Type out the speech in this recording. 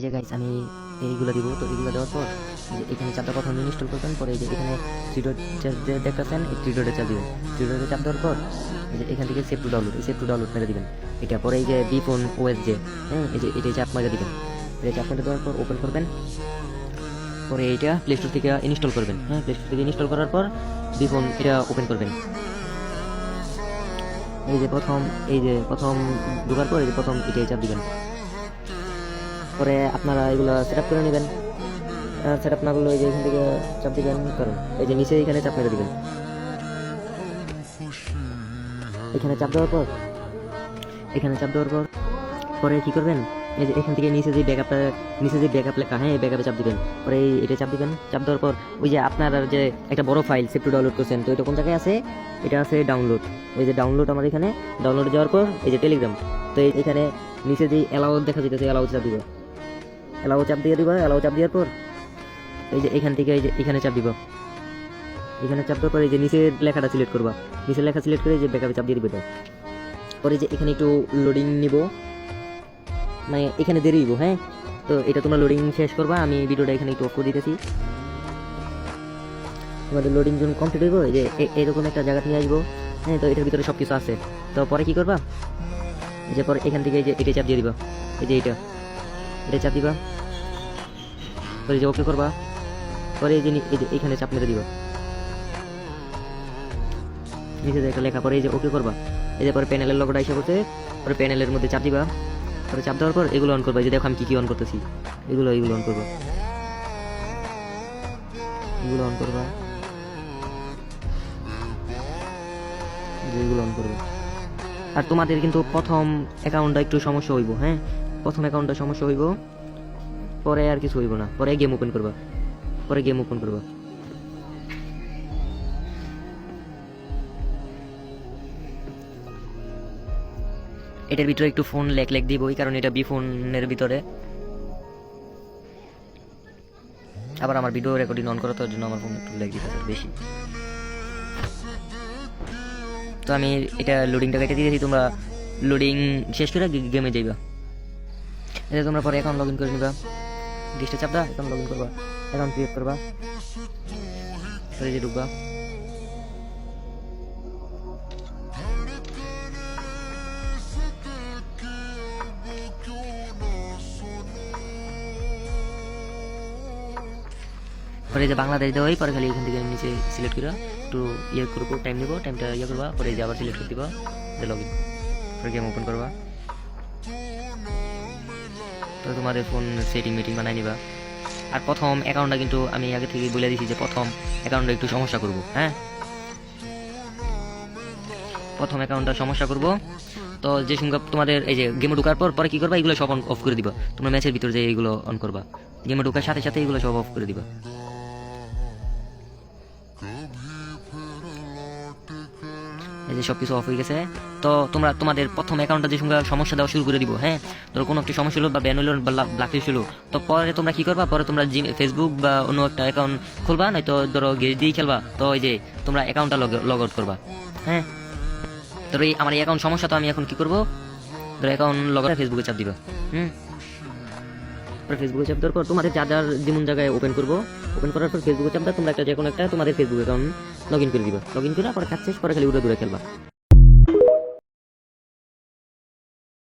যে গাইস আমি এইগুলো দিব। তো এগুলো দেওয়ার পর যে এখানে চাপটা প্রথম ইনস্টল করবেন, পরে এই যে এখানে থ্রি ডট যে দেখতেছেন এই থ্রি ডটে চাপ দিবেন। থ্রি ডটে চাপ দেওয়ার পর এই যে এখান থেকে সেভ টু ডাউনলোড, এই সেভ টু ডাউনলোড মেরে দিবেন। এটা পরে এই যে বিফোন ওএস যে এই যে এটাই চাপ মেরে দিবেন। এই চাপ মেরে দেওয়ার পর ওপেন করবেন, পরে এইটা প্লে স্টোর থেকে ইনস্টল করবেন। প্লে স্টোর থেকে ইনস্টল করার পর বিফোন এটা ওপেন করবেন। এই যে প্রথম ঢোকার পর এই যে প্রথম এটাই চাপ দিবেন। পরে আপনারা এগুলো সেট আপ করে নেবেন। সেট আপ না করলে এই যে এখান থেকে চাপ দিবেন, কারণ এই যে নিচে এখানে চাপ মেরে দিবেন। এখানে চাপ দেওয়ার পর পরে কি করবেন, এই যে এখান থেকে নিচে যে ব্যাকআপ লেখা, এই ব্যাকআপে চাপ দিবেন। পরে এটা চাপ দিবেন। চাপ দেওয়ার পর ওই যে আপনার যে একটা বড় ফাইল সেভ টু ডাউনলোড করছেন, তো এটা কোন জায়গায় আছে? এটা আছে ডাউনলোড। এই যে ডাউনলোড আমার এখানে ডাউনলোডে যাওয়ার পর এই যে টেলিগ্রাম, তো এখানে নিচে যে অ্যালাউ দেখা যেতেছে অ্যালাউ চাপ দিব। অ্যালাউ চাপ দেওয়ার পর এই যে এখান থেকে এই যে এখানে চাপ দিব। এখানে চাপ দেওয়ার পর এই যে নিচের লেখাটা সিলেক্ট করবা। নিচের লেখা সিলেক্ট করে এই যে ব্যাকআপে চাপ দিয়ে দিবে। পরে যে এখানে একটু লোডিং নিব, মানে এখানে দেরি হইব। তো এটা তোমরা লোডিং শেষ করবা, আমি ভিডিওটা এখানে একটু অফ করে দিতেছি। তোমাদের লোডিং যখন কমপ্লিট হইব, এই যে এরকম একটা জায়গা থেকে আসবো। তো এটার ভিতরে সব কিছু আছে। তো পরে কি করবা, এই যে পরে এখান থেকে এই যে এটা চাপ দিয়ে দিবা। এই যে এটা চাপ দিবা, পরে যে ওকে করবা। পরে এই যে এখানে চাপ মেরে দিবা, নিচে একটা লেখা, পরে এই যে ওকে করবা। এই যে পরে প্যানেলের লোগোটা এসে করতে, পরে প্যানেলের মধ্যে চাপ দিবা। পরে চাপ দেওয়ার পর এগুলো অন করবা। এই যে দেখো আমি কি অন করতেছি, এগুলো অন করবা, এগুলো অন করবা, এগুলো অন করবা। আর তোমাদের কিন্তু প্রথম অ্যাকাউন্টটা একটু সমস্যা হইব। প্রথম অ্যাকাউন্টটা সমস্যা হইব, পরে আর কিছু হইব না। পরে গেম ওপেন করবা, এটার ভিতরে একটু ফোন লেক দিব, ওই কারণে এটা বি ফোনের ভিতরে। আবার আমার ভিডিও রেকর্ডিং অন করা, তার জন্য আমার ফোন একটু লেগ দিতেছে বেশি। তো আমি এটা লোডিংটা কেটে দিয়েছি, তোমরা লোডিং শেষ করে গেমে যাইবা। এটা তোমরা পরে অ্যাকাউন্ট লগ ইন করে নিবা। ডিস্টে চাপ দা, অ্যাকাউন্ট লগ ইন করবা, অ্যাকাউন্ট ক্রিয়েট করবা, পরে যে ঢুকবা। পরে যে বাংলাদেশ দেওয়াই, পরে খালি এখান থেকে নিচে সিলেক্ট করে একটু করবো, টাইম নিবো, টাইমটা করবা। পরে যে আবার সিলেক্ট করে দিবা, লগ ইন, পরে গেম ওপেন করবা। তো তোমাদের ফোন মিটিং বানাই নিবা। আর প্রথম অ্যাকাউন্টটা কিন্তু আমি আগে থেকে বলে দিছি যে প্রথম অ্যাকাউন্টটা একটু সমস্যা করবো। প্রথম অ্যাকাউন্টটা সমস্যা করবো। তো যে সঙ্গে তোমাদের এই যে গেমে ঢোকার পরে কি করবা, এগুলো সব অফ করে দিবা। তোমরা ম্যাচের ভিতরে যে এগুলো অন করবা, গেমে ঢোকার সাথে সাথে এগুলো সব অফ করে দিবা। এই যে সবকিছু অফ হয়ে গেছে। তো তোমরা তোমাদের প্রথম অ্যাকাউন্টটা যে সঙ্গে সমস্যা দেওয়া শুরু করে দিব। ধরো কোনো একটা সমস্যা হলো বা ব্যান হলো বা ব্ল্যাকলিস্ট হলো, তো পরে তোমরা কি করবা, পরে তোমরা ফেসবুক বা অন্য একটা অ্যাকাউন্ট খুলবা, নয়তো ধরো গেজ দিয়ে খেলবা। তো এই যে তোমরা অ্যাকাউন্টটা লগ আউট করবা। ধরো আমার এই অ্যাকাউন্ট সমস্যা, তো আমি এখন কি করবো, ধরো অ্যাকাউন্ট লগ আউট ফেসবুকে চাপ দিবা। ফেসবুকে চাপ দেওয়ার পর তোমাদের যার যেমন জায়গায় ওপেন করার পর ফেসবুকে চাপ দেওয়া, তোমরা একটা যে কোনো একটা তোমাদের ফেসবুক অ্যাকাউন্ট লগ ইন করে দিবা। লগ ইন করে পরে কাজ শেষ, পরে খালি উড়ে দূরে খেলবা।